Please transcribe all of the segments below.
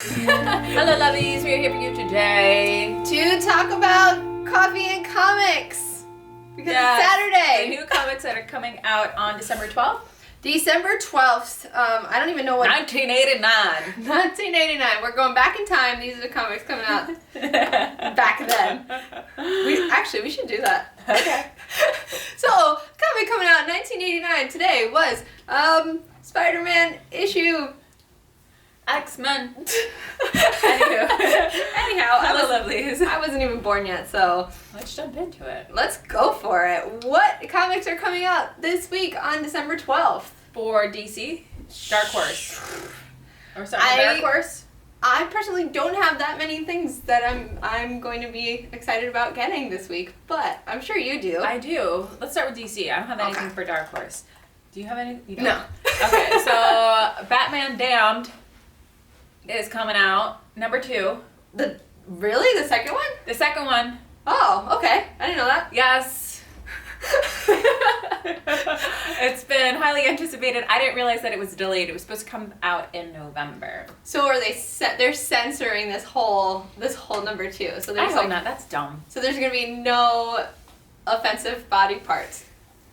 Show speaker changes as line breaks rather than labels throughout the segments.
Hello lovies, we are here for you today
to talk about coffee and comics because it's Saturday.
The new comics that are coming out on December 12th.
December 12th. I don't even know what.
1989.
1989. We're going back in time. These are the comics coming out back then. We should do that.
Okay.
So, comic coming out in 1989 today was Spider-Man issue.
X-Men.
Anyhow,
Hello lovelies.
I wasn't even born yet, so
Let's jump into it.
let's go for it. What comics are coming out this week on December 12th?
For DC, Dark Horse. Or something, Dark Horse?
I personally don't have that many things that I'm going to be excited about getting this week, but I'm sure you do.
I do. Let's start with DC. I don't have anything
Okay.
for Dark Horse. Do you have any? You don't?
No.
Okay, so Batman Damned is coming out. Number 2.
Really? The second one?
The second one.
Oh, okay. I didn't know that.
Yes. It's been highly anticipated. I didn't realize that it was delayed. It was supposed to come out in November.
So are they're censoring this whole number 2. So
I
there's
hope not. That's dumb.
So there's gonna be no offensive body parts.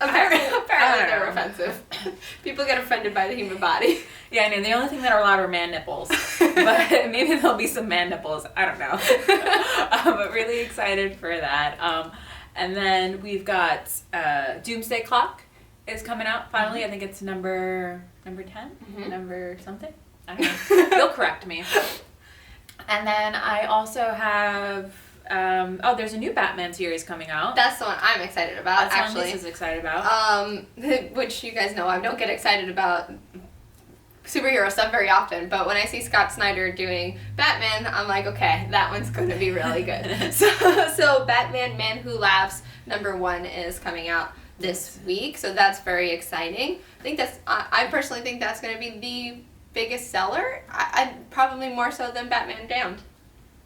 Apparently they're offensive. People get offended by the human body.
Yeah, I know. The only thing that are allowed are man nipples. But maybe there'll be some man nipples. I don't know. But really excited for that. And then we've got Doomsday Clock is coming out finally. I think it's number 10?
Mm-hmm.
Number something? I don't know. You'll correct me. And then I also have... there's a new Batman series coming out.
That's the one I'm excited about.
That's
actually.
one Lisa's excited about.
Which you guys know I don't get excited about superhero stuff very often, but when I see Scott Snyder doing Batman, I'm like, okay, that one's going to be really good. So Batman Man Who Laughs number 1 is coming out this week, so that's very exciting. I personally think that's going to be the biggest seller. I probably more so than Batman Damned.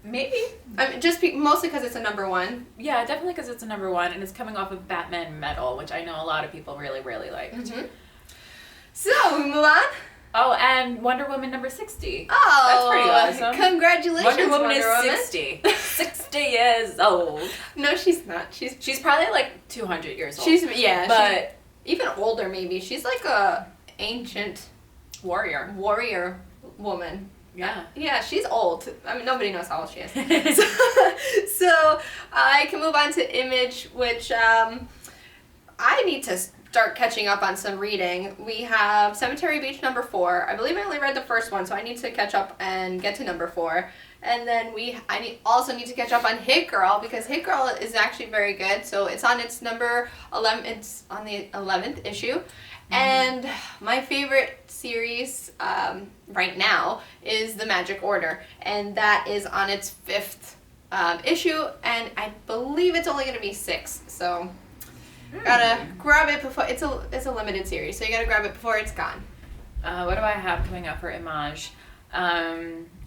Maybe.
I mean, mostly because it's a number 1.
Yeah, definitely because it's a number 1, and it's coming off of Batman Metal, which I know a lot of people really, really liked.
Mm-hmm. So, we move on.
Oh, and Wonder Woman number 60.
Oh,
that's pretty awesome.
Congratulations,
Wonder Woman is
Woman.
60. 60 years old.
No, she's not.
She's probably like 200 years old.
She's
but
even older maybe. She's like a ancient
warrior
woman.
Yeah.
Yeah, she's old. I mean, nobody knows how old she is. So I can move on to Image, which I need to start catching up on some reading. We have Cemetery Beach number 4. I believe I only read the first one, so I need to catch up and get to number 4. And then I also need to catch up on Hit Girl, because Hit Girl is actually very good. So it's on its number 11. It's on the 11th issue. Mm-hmm. And my favorite series right now is The Magic Order, and that is on its 5th issue, and I believe it's only going to be 6. So gotta grab it before it's a limited series, so you gotta grab it before it's gone.
What do I have coming up for Image?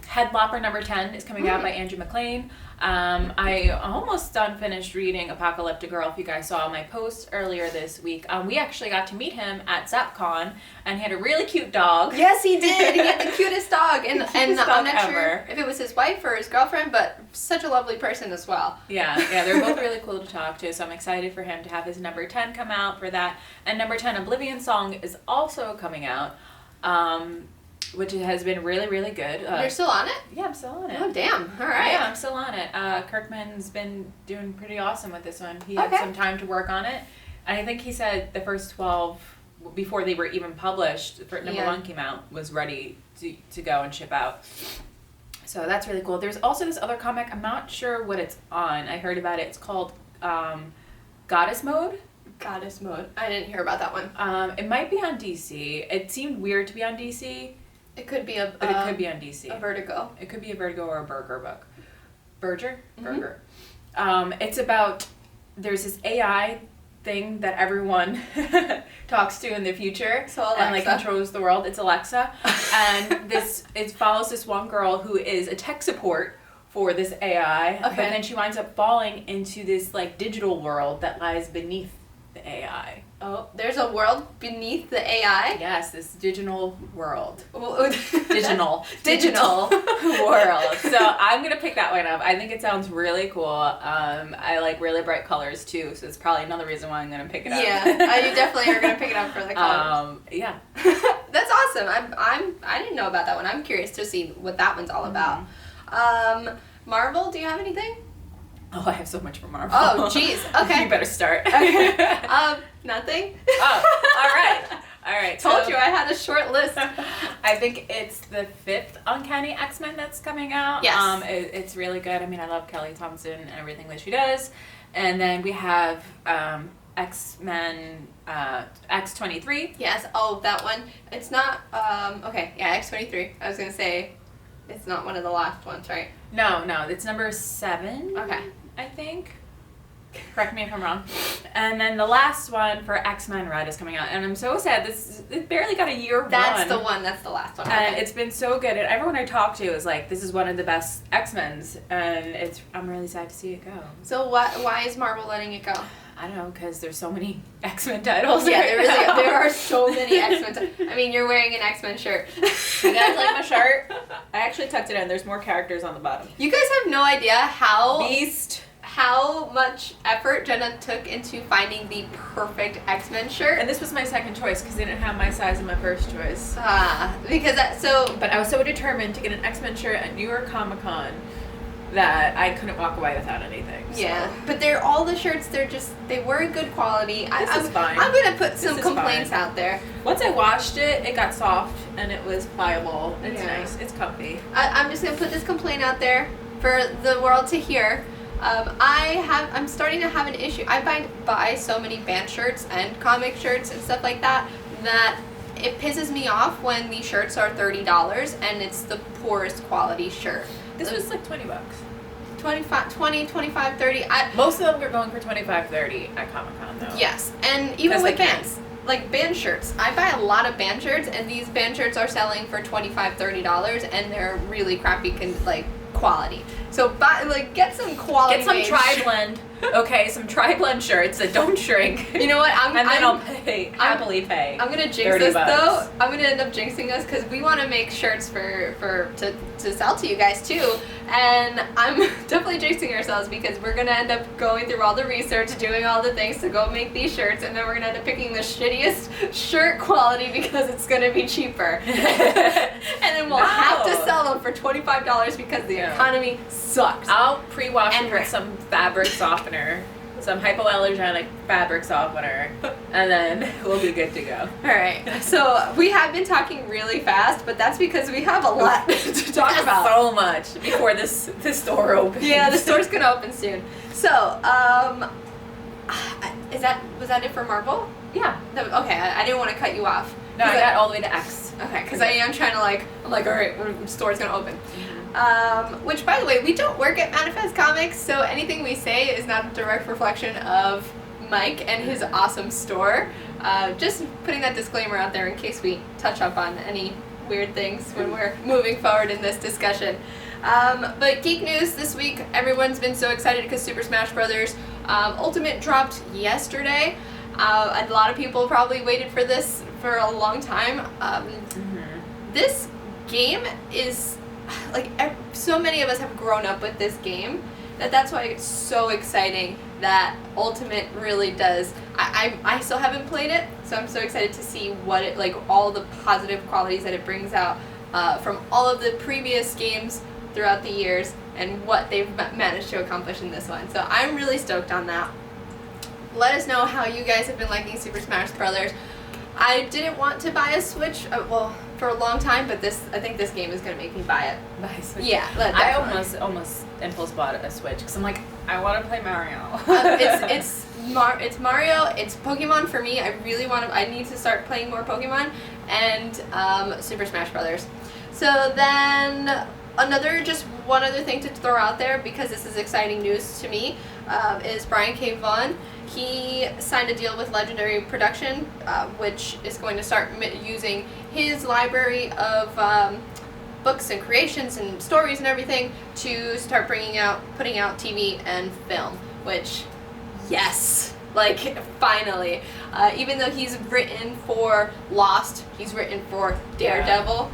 Headlopper number 10 is coming out by Andrew McLean. I almost finished reading Apocalyptic Girl. If you guys saw my post earlier this week, we actually got to meet him at ZapCon, and he had a really cute dog.
Yes, he did. He had the cutest dog, and I'm not
dog
sure
ever.
if it was his wife or his girlfriend, but such a lovely person as well.
Yeah, they're both really cool to talk to, so I'm excited for him to have his number 10 come out for that. And number 10, Oblivion Song, is also coming out, which has been really, really good.
You're still on it?
Yeah, I'm still on it.
Oh, damn. All right.
Yeah, I'm still on it. Kirkman's been doing pretty awesome with this one. He had
Okay.
some time to work on it. And I think he said the first 12, before they were even published, number 1 came out, was ready to go and ship out. So that's really cool. There's also this other comic. I'm not sure what it's on. I heard about it. It's called Goddess Mode.
Goddess Mode. I didn't hear about that one.
It might be on DC. It seemed weird to be on DC.
It could be
But it could be on DC.
a Vertigo.
It could be a Vertigo or a Burger book. Burger?
Mm-hmm.
Burger. It's about, there's this AI thing that everyone talks to in the future.
So Alexa.
And controls the world. It's Alexa. And it follows this one girl who is a tech support for this AI.
Okay.
But then she winds up falling into this digital world that lies beneath the AI.
Oh, there's a world beneath the AI?
Yes, this digital world.
Digital.
Digital world. So I'm going to pick that one up. I think it sounds really cool. I like really bright colors too, so it's probably another reason why I'm going to pick it up.
Yeah, you definitely are going to pick it up for the colors.
Yeah.
That's awesome. I didn't know about that one. I'm curious to see what that one's all about. Marvel, do you have anything?
Oh, I have so much for Marvel.
Oh, jeez. Okay.
You better start.
Okay. Nothing.
Oh, all right.
Told you I had a short list.
I think it's the 5th Uncanny X-Men that's coming out.
Yes.
It's really good. I mean, I love Kelly Thompson and everything that she does. And then we have X-Men X-23.
Yes. Oh, that one. It's not. Okay. Yeah, X-23. I was gonna say, it's not one of the last ones, right?
No, it's number 7.
Okay.
I think. Correct me if I'm wrong. And then the last one for X-Men Red is coming out, and I'm so sad. It barely got a year
That's
run.
the one. That's the last one.
And
Okay.
it's been so good. And everyone I talk to is like, this is one of the best X-Men's, and I'm really sad to see it go.
So why is Marvel letting it go?
I don't know, because there's so many X-Men titles.
Yeah,
right
there are so many X-Men. I mean, you're wearing an X-Men shirt.
You guys like my shirt? I actually tucked it in. There's more characters on the bottom.
You guys have no idea
Beast.
how much effort Jenna took into finding the perfect X-Men shirt.
And this was my second choice because they didn't have my size in my first choice.
Because
But I was so determined to get an X-Men shirt at New York Comic Con that I couldn't walk away without anything. So.
Yeah, but all the shirts, they weren't good quality.
This is fine.
I'm gonna put some
is
complaints
fine.
out there.
Once I washed it, it got soft and it was pliable. It's
Yeah.
nice. It's comfy.
I'm just gonna put this complaint out there for the world to hear. I'm starting to have an issue. I buy so many band shirts and comic shirts and stuff like that it pisses me off when the shirts are $30 and it's the poorest quality shirt.
This was like $20.
25, 30.
Most of them were going for $25, $30 at Comic Con though.
Yes, and even
'Cause
with
they
bands. Like band shirts. I buy a lot of band shirts and these band shirts are selling for $25, $30 and they're really crappy quality. So get some quality.
Get some tri-blend. Okay, some tri-blend shirts that don't shrink.
You know what?
I'll happily pay.
I'm gonna jinx
$30.
us though. I'm gonna end up jinxing us because we want to make shirts to sell to you guys too. And I'm definitely jinxing ourselves because we're gonna end up going through all the research, doing all the things to go make these shirts, and then we're gonna end up picking the shittiest shirt quality because it's gonna be cheaper. And then we'll have to sell them for $25 because the economy sucks.
I'll pre-wash it with some fabric softener, some hypoallergenic fabric softener, and then we'll be good to go.
All right. So we have been talking really fast, but that's because we have a lot to talk about.
So much before this store opens.
Yeah, the store's gonna open soon. So, was that it for Marvel?
Yeah.
No, okay, I didn't want to cut you off.
No, I got all the way to X.
Okay, because I am trying to I'm like, all right, the store's gonna open. Which, by the way, we don't work at Manifest Comics, so anything we say is not a direct reflection of Mike and his awesome store. Just putting that disclaimer out there in case we touch up on any weird things when we're moving forward in this discussion. But geek news this week, everyone's been so excited because Super Smash Bros. Ultimate dropped yesterday. A lot of people probably waited for this for a long time. This game is so many of us have grown up with this game that's why it's so exciting that Ultimate really does. I still haven't played it, so I'm so excited to see what it all the positive qualities that it brings out from all of the previous games throughout the years and what they've managed to accomplish in this one. So I'm really stoked on that. Let us know how you guys have been liking Super Smash Bros. I didn't want to buy a Switch, for a long time, but I think this game is gonna make me buy it.
Buy a Switch.
Yeah,
I almost impulse bought a Switch because I'm like, I want to play Mario.
It's Mario. It's Pokemon for me. I need to start playing more Pokemon and Super Smash Brothers. So then one other thing to throw out there because this is exciting news to me is Brian K. Vaughan. He signed a deal with Legendary Production, which is going to start using his library of books and creations and stories and everything to start putting out TV and film, which, yes, Like, finally. Even though he's written for Lost, he's written for Daredevil.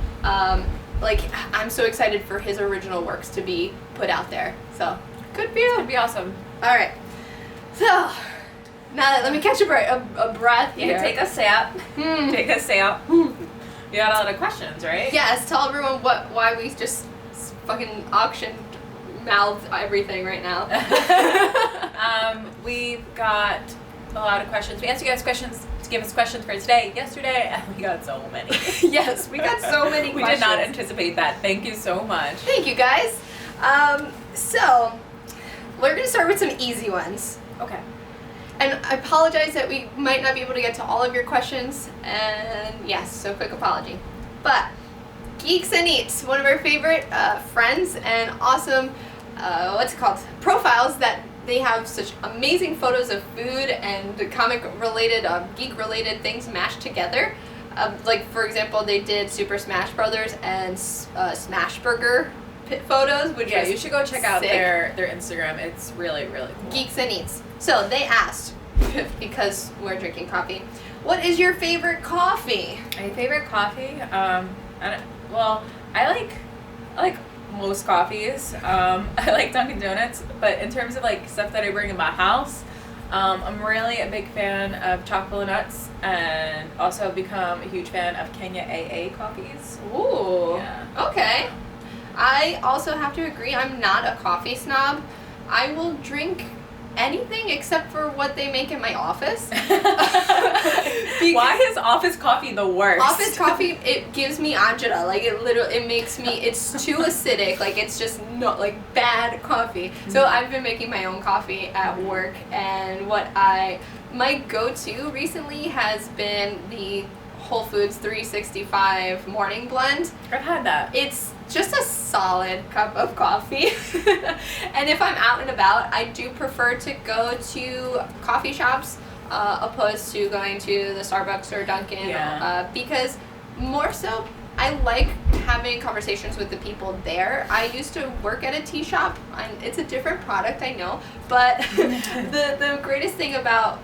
Like, I'm so excited for his original works to be put out there. So, good for you.
It's gonna be awesome.
All right. So, let me catch a breath here.
Yeah, take a sip. Take a sip. You got a lot of questions, right?
Yes, tell everyone why we just fucking auctioned mouthed everything right now.
We've got a lot of questions. We asked you guys questions to give us questions for today, yesterday, and we got so many.
Yes, we got so many
We
questions.
did not anticipate that. Thank you so much.
Thank you, guys. So, we're going to start with some easy ones.
Okay.
And I apologize that we might not be able to get to all of your questions. And yes, so quick apology. But Geeks and Eats, one of our favorite friends and awesome, profiles that they have such amazing photos of food and comic-related, geek-related things mashed together. Like, for example, they did Super Smash Brothers and Smash Burger photos, which
you should go check out
sick.
their Instagram. It's really, really cool.
Geeks and Eats. So they asked, because we're drinking coffee, what is your favorite coffee?
My favorite coffee? I like most coffees. I like Dunkin' Donuts, but in terms of like stuff that I bring in my house, I'm really a big fan of chocolate nuts, and also have become a huge fan of Kenya AA coffees.
Ooh.
Yeah.
Okay. I also have to agree, I'm not a coffee snob. I will drink anything except for what they make in my office.
Why is office coffee the worst?
Office coffee, it gives me agita. Like, it makes me, it's too acidic. Like, it's just not, like, bad coffee. So I've been making my own coffee at work, and my go-to recently has been the Whole Foods 365 morning blend.
I've had that.
It's just a solid cup of coffee. And if I'm out and about, I do prefer to go to coffee shops opposed to going to the Starbucks or Dunkin'. Because more so, I like having conversations with the people there. I used to work at a tea shop, and it's a different product, I know, but the greatest thing about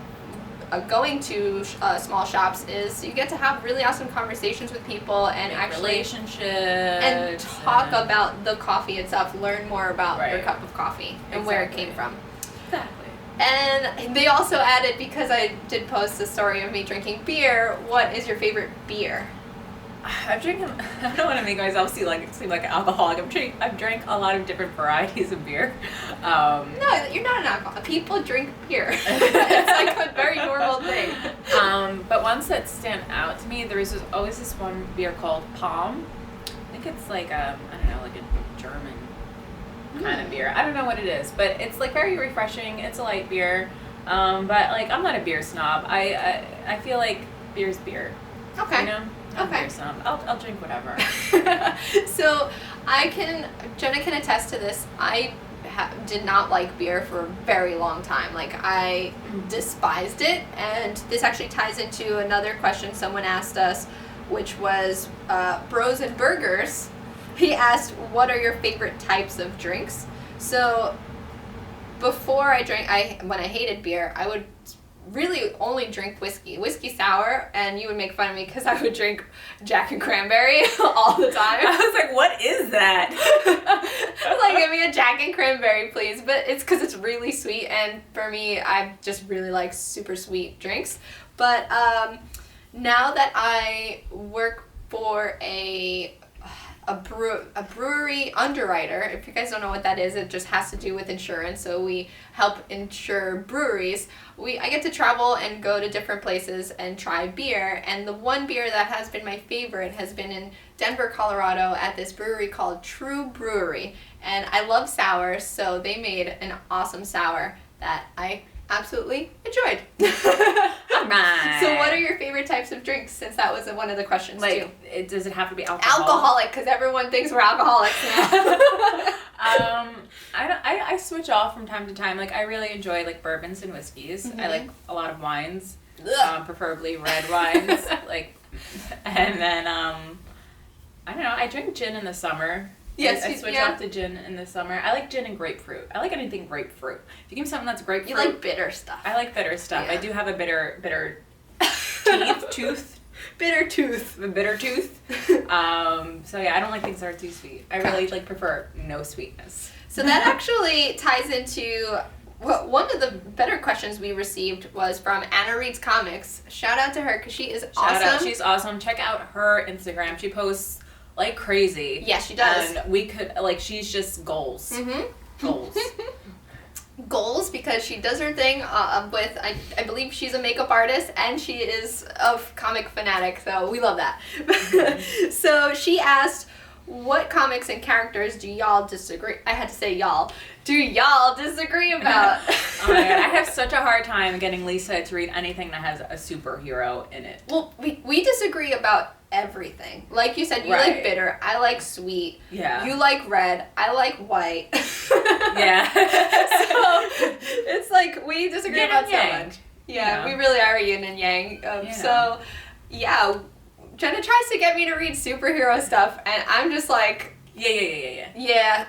going to small shops is you get to have really awesome conversations with people and actually
relationships
and talk about the coffee itself, learn more about your cup of coffee and where it came from.
Exactly.
And they also added, because I did post the story of me drinking beer, what is your favorite beer?
I don't want to make myself seem like an alcoholic. I've drank a lot of different varieties of beer.
No, you're not an alcoholic. People drink beer. It's like a very normal thing.
But ones that stand out to me, there's always this one beer called Palm. I think it's like I don't know, like a German kind of beer. I don't know what it is, but it's like very refreshing. It's a light beer. But like, I'm not a beer snob. I feel like beer's beer.
Okay.
You know?
Okay.
I'll drink whatever.
So Jenna can attest to this. I did not like beer for a very long time. Like, I despised it. And this actually ties into another question someone asked us, which was Bros and Burgers. He asked, what are your favorite types of drinks? So before when I hated beer, I would really only drink whiskey sour, and you would make fun of me because I would drink Jack and Cranberry all the time.
I was like, what is that?
Like, give me a Jack and Cranberry, please. But it's because it's really sweet, and for me, I just really like super sweet drinks. But now that I work for a brewery underwriter, if you guys don't know what that is, it just has to do with insurance. So we help insure breweries. I get to travel and go to different places and try beer. And the one beer that has been my favorite has been in Denver, Colorado, at this brewery called True Brewery. And I love sours, so they made an awesome sour that I absolutely enjoyed.
Alright.
So what are your favorite types of drinks, since that was one of the questions too?
Does it have to be alcoholic?
Alcoholic, because everyone thinks we're alcoholics now.
I switch off from time to time. Like, I really enjoy like bourbons and whiskeys. I like a lot of wines, preferably red wines. And then I don't know. I drink gin in the summer.
Yes,
I switch off to gin in the summer. I like gin and grapefruit. I like anything grapefruit. If you give me something that's grapefruit.
You like bitter stuff.
I like bitter stuff.
Yeah.
I do have a bitter tooth.
Bitter tooth.
A bitter tooth. So yeah, I don't like things that are too sweet. I really prefer no sweetness.
So that actually ties into one of the better questions we received was from Anna Reads Comics. Shout out to her because she is awesome.
Shout out, she's awesome. Check out her Instagram. She posts like crazy.
Yes, she does.
And we could she's just goals.
Mm-hmm.
Goals.
Goals because she does her thing with I believe she's a makeup artist and she is a comic fanatic, so we love that. So she asked, what comics and characters do y'all disagree? I had to say y'all. Do y'all disagree about?
Oh my god, I have such a hard time getting Lisa to read anything that has a superhero in it.
Well, we disagree about everything. Like you said, you
Right.
like bitter. I like sweet.
Yeah.
You like red. I like white.
Yeah.
So it's like we disagree
Yin
about
and
so
yang.
much. Yeah,
Yeah.
we really are yin and yang.
Yeah.
So, yeah, Jenna tries to get me to read superhero stuff, and I'm just like,
Yeah.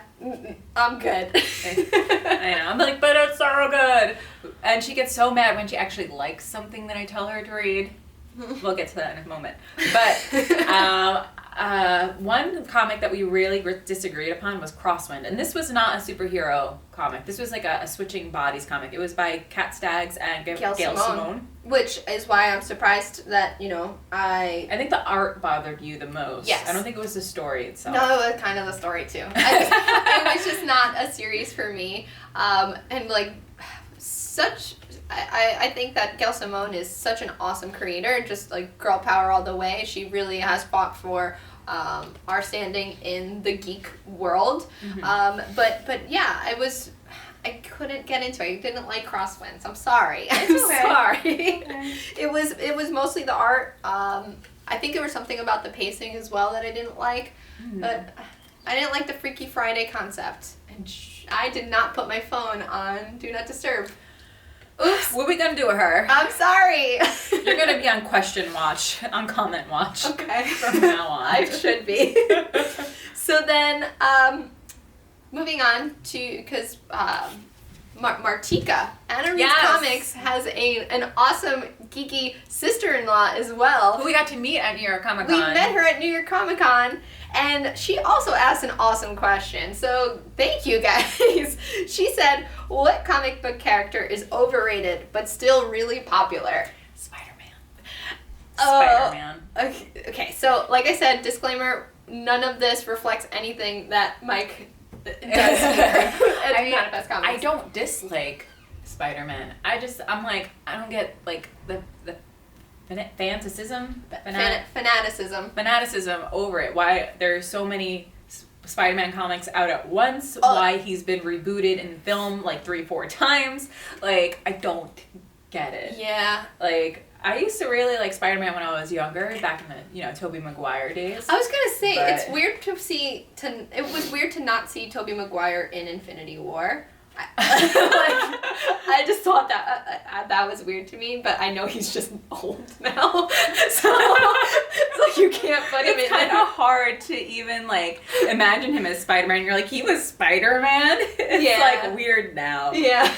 I'm good.
I know. I'm like, but it's so good. And she gets so mad when she actually likes something that I tell her to read. We'll get to that in a moment. But one comic that we really disagreed upon was Crosswind. And this was not a superhero comic. This was like a switching bodies comic. It was by Kat Staggs and Gail Simone.
Which is why I'm surprised that,
I think the art bothered you the most.
Yes.
I don't think it was the story itself.
No, it was kind of the story too. It was just not a series for me. And like, I think that Gail Simone is such an awesome creator, just like girl power all the way. She really has fought for our standing in the geek world.
Mm-hmm.
But yeah, I couldn't get into it. I didn't like Crosswinds. I'm sorry.
It's okay.
Sorry.
Okay.
It was mostly the art. I think there was something about the pacing as well that I didn't like. But I didn't like the Freaky Friday concept. And I did not put my phone on Do Not Disturb. Oops.
What are we gonna do with her?
I'm sorry.
You're gonna be on question watch, on comment watch.
Okay.
From now on.
I should be. So then, moving on to, because Martika, Anna Reads
Yes.
Comics, has an awesome geeky sister-in-law as well.
Who we got to meet at New York Comic Con.
We met her at New York Comic Con, and she also asked an awesome question. So thank you guys. She said, what comic book character is overrated but still really popular?
Spider-Man.
Oh.
Spider-Man.
Okay, so like I said, disclaimer, none of this reflects anything that Mike does here at Manifest Comics.
I don't dislike Spider-Man. I'm like, I don't get like the fanaticism over it. Why there's so many Spider-Man comics out at once. Why he's been rebooted in film like 3-4 times. Like, I don't get it.
Yeah.
Like, I used to really like Spider-Man when I was younger, back in the Tobey Maguire days.
I was gonna say,
But-
it's weird it was weird to not see Tobey Maguire in Infinity War. I just thought that was weird to me, but I know he's just old now, so it's like you can't put him in.
It's kind of hard to even like imagine him as Spider-Man. You're like, he was Spider-Man. It's like weird now.
Yeah.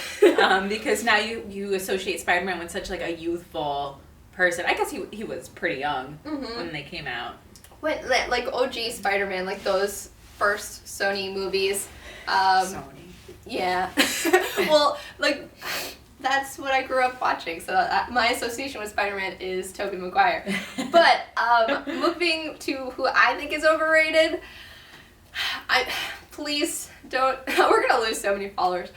Because now you associate Spider-Man with such like a youthful person. I guess he was pretty young when they came out.
When like OG Spider-Man, like those first Sony movies.
Sony.
Yeah. Well, like, that's what I grew up watching, so my association with Spider-Man is Tobey Maguire. But, moving to who I think is overrated, please don't, we're gonna lose so many followers.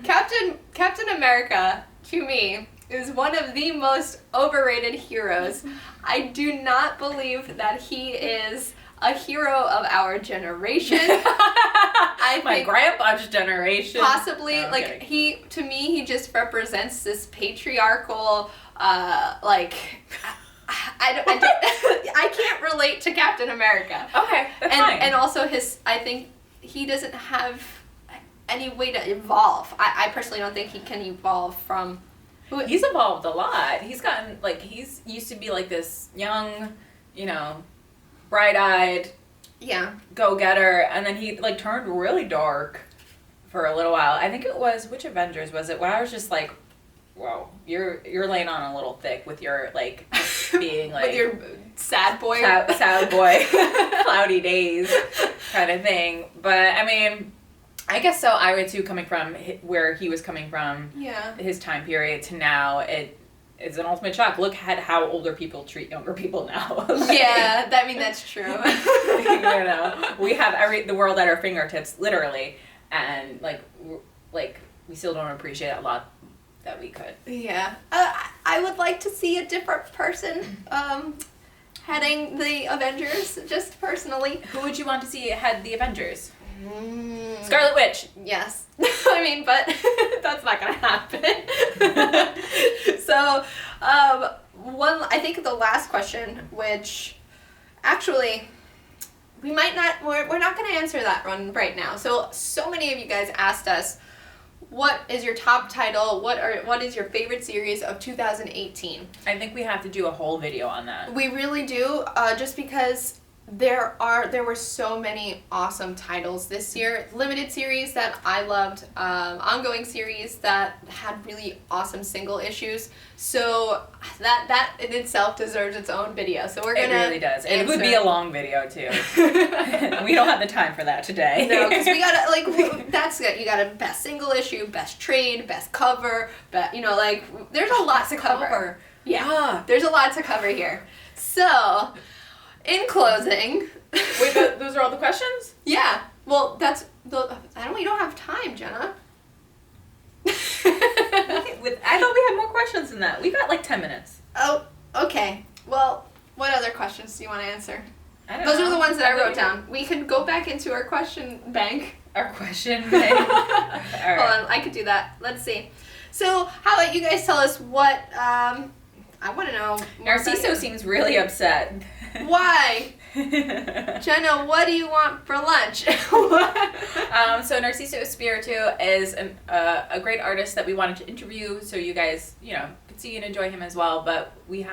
Captain America, to me, is one of the most overrated heroes. I do not believe that he is a hero of our generation. I
My
think
grandpa's generation.
possibly,
No, I'm
like,
kidding.
to me, he just represents this patriarchal, like, I can't relate to Captain America.
Okay, that's fine.
And also I think he doesn't have any way to evolve. I personally don't think he can evolve from...
He's evolved a lot. He's gotten, like, he's used to be like this young, bright-eyed go-getter, and then he like turned really dark for a little while. I think it was, which Avengers was it, where I was just like, whoa, you're laying on a little thick with your like being like
with your sad boy
cloudy days kind of thing. But I mean, I guess so. I would too, coming from where he was coming from, his time period to now, it's an ultimate shock. Look at how older people treat younger people now.
Yeah, that's true.
You know, we have the world at our fingertips, literally, and like we still don't appreciate a lot that we could.
Yeah, I would like to see a different person heading the Avengers, just personally.
Who would you want to see head the Avengers? Scarlet Witch.
Yes. I mean, but that's not gonna happen. So, I think the last question, which actually we're not gonna answer that one right now. So many of you guys asked us, what is your top title? What is your favorite series of 2018?
I think we have to do a whole video on that.
We really do, just because there were so many awesome titles this year. Limited series that I loved, ongoing series that had really awesome single issues. So that in itself deserves its own video. So we're gonna.
It really does. It would be a long video too. We don't have the time for that today.
No, because we gotta that's good. You got a best single issue, best trade, best cover, there's a lot to cover. Yeah, there's a lot to cover here. So. In closing...
Wait, those are all the questions?
Yeah. Well, we don't have time, Jenna.
I thought we had more questions than that. We got like 10 minutes.
Oh, okay. Well, what other questions do you want to answer?
Those
are the ones that I wrote down. We can go back into our question bank.
Our question bank? All right.
Hold on, I could do that. Let's see. So, how about you guys tell us what... I want to know...
Narciso seems really upset.
Why? Jenna, what do you want for lunch?
So Narciso Espiritu is a great artist that we wanted to interview, so you guys, could see and enjoy him as well. But we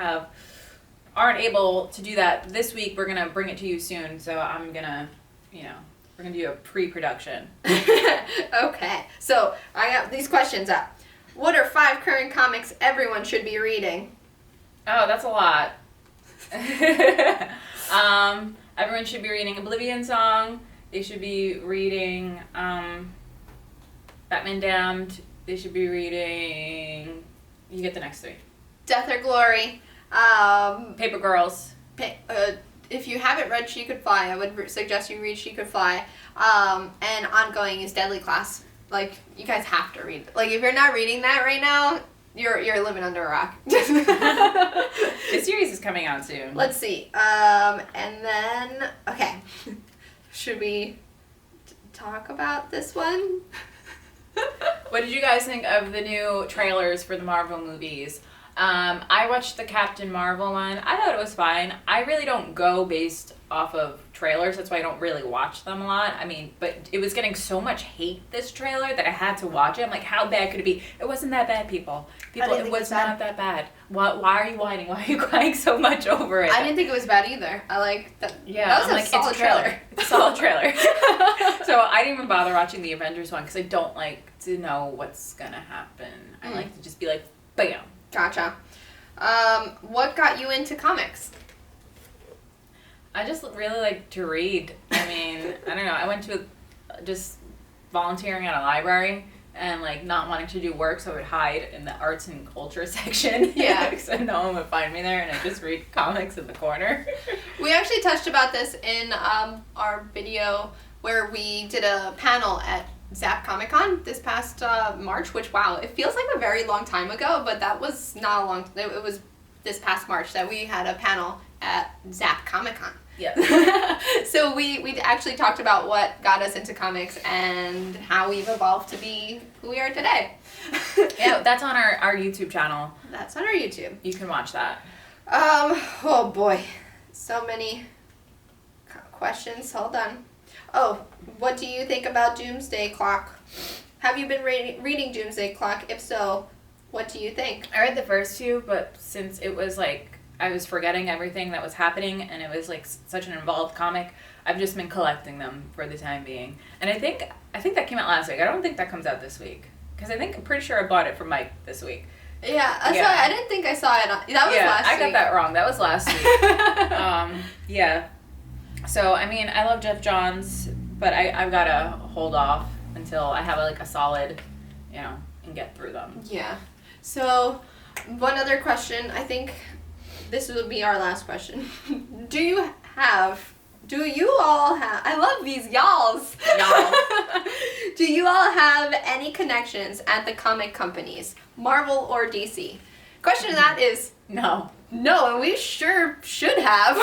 aren't able to do that this week. We're gonna bring it to you soon. So I'm gonna, we're gonna do a pre-production.
Okay. So I got these questions up. What are 5 current comics everyone should be reading?
Oh, that's a lot. Everyone should be reading Oblivion Song. They should be reading Batman Damned. They should be reading... You get the next 3.
Death or Glory.
Paper Girls.
If you haven't read She Could Fly, I would suggest you read She Could Fly. And ongoing is Deadly Class. You guys have to read. If you're not reading that right now... You're living under a rock.
The series is coming out soon.
Let's see. And then, okay. Should we talk about this one?
What did you guys think of the new trailers for the Marvel movies? I watched the Captain Marvel one. I thought it was fine. I really don't go based off of trailers. That's why I don't really watch them a lot. I mean, but it was getting so much hate, this trailer, that I had to watch it. I'm like, how bad could it be? It wasn't that bad, people. It was not that bad. Why are you whining? Why are you crying so much over it?
I didn't think it was bad either. I like that.
Yeah,
that was a solid trailer.
It's a solid trailer. So I didn't even bother watching the Avengers one because I don't like to know what's going to happen. I like to just be like, bam.
Gotcha. What got you into comics?
I just really like to read. I mean, I don't know. I went to just volunteering at a library and not wanting to do work, so I would hide in the arts and culture section.
Yeah.
So no one would find me there, and I just read comics in the corner.
We actually touched about this in our video where we did a panel at Zap Comic Con this past March, which, wow, it feels like a very long time ago, but that was not a long time. It was this past March that we had a panel at Zap Comic Con.
Yeah.
So we actually talked about what got us into comics and how we've evolved to be who we are today.
Yeah, that's on our YouTube channel.
That's on our YouTube.
You can watch that.
Oh boy, so many questions. Hold on. Oh, what do you think about Doomsday Clock? Have you been reading Doomsday Clock? If so, what do you think?
I read the first 2, but since it was I was forgetting everything that was happening, and it was such an involved comic, I've just been collecting them for the time being. And I think that came out last week. I don't think that comes out this week. Because I'm pretty sure I bought it from Mike this week.
Yeah, I didn't think I saw it. That was last week.
I got that wrong. That was last week. Yeah. So, I mean, I love Jeff Johns, but I've got to hold off until I have like a solid, and get through them.
Yeah. So, one other question. I think this will be our last question. Do you all have, I love these y'alls. Do you all have any connections at the comic companies, Marvel or DC? Question to that is
no.
No, and we sure should have.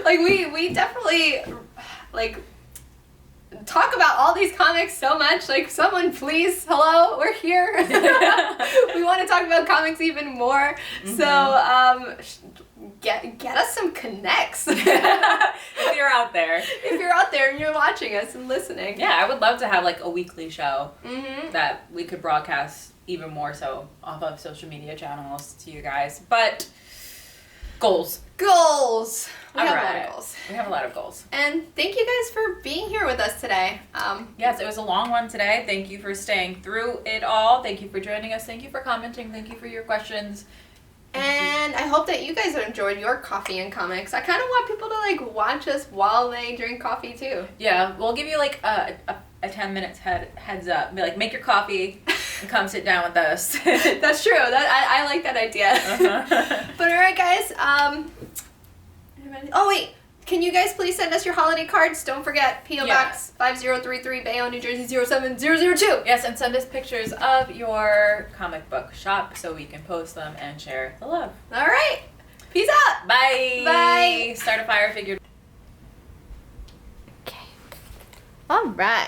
Like we definitely like talk about all these comics so much. Like, someone please, hello, we're here. We want to talk about comics even more. So get us some connects.
If you're out there.
If you're out there and you're watching us and listening.
Yeah, I would love to have like a weekly show
Mm-hmm.
that we could broadcast even more so off of social media channels to you guys. But goals.
Goals. We have a lot
Alright.
of goals.
We have a lot of goals.
And thank you guys for being here with us today.
Yes, it was a long one today. Thank you for staying through it all. Thank you for joining us. Thank you for commenting. Thank you for your questions.
And I hope that you guys enjoyed your coffee and comics. I kind of want people to like watch us while they drink coffee too.
Yeah, we'll give you like a 10 minutes heads up. Be like, make your coffee and come sit down with us.
That's true. I like that idea. But all right, guys. Oh wait, can you guys please send us your holiday cards? Don't forget PO Box 5033, Bayonne, New Jersey 07002.
Yes, and send us pictures of your comic book shop so we can post them and share the love.
All right. Peace out.
Bye.
Bye.
Start a fire figure.
Okay. All right.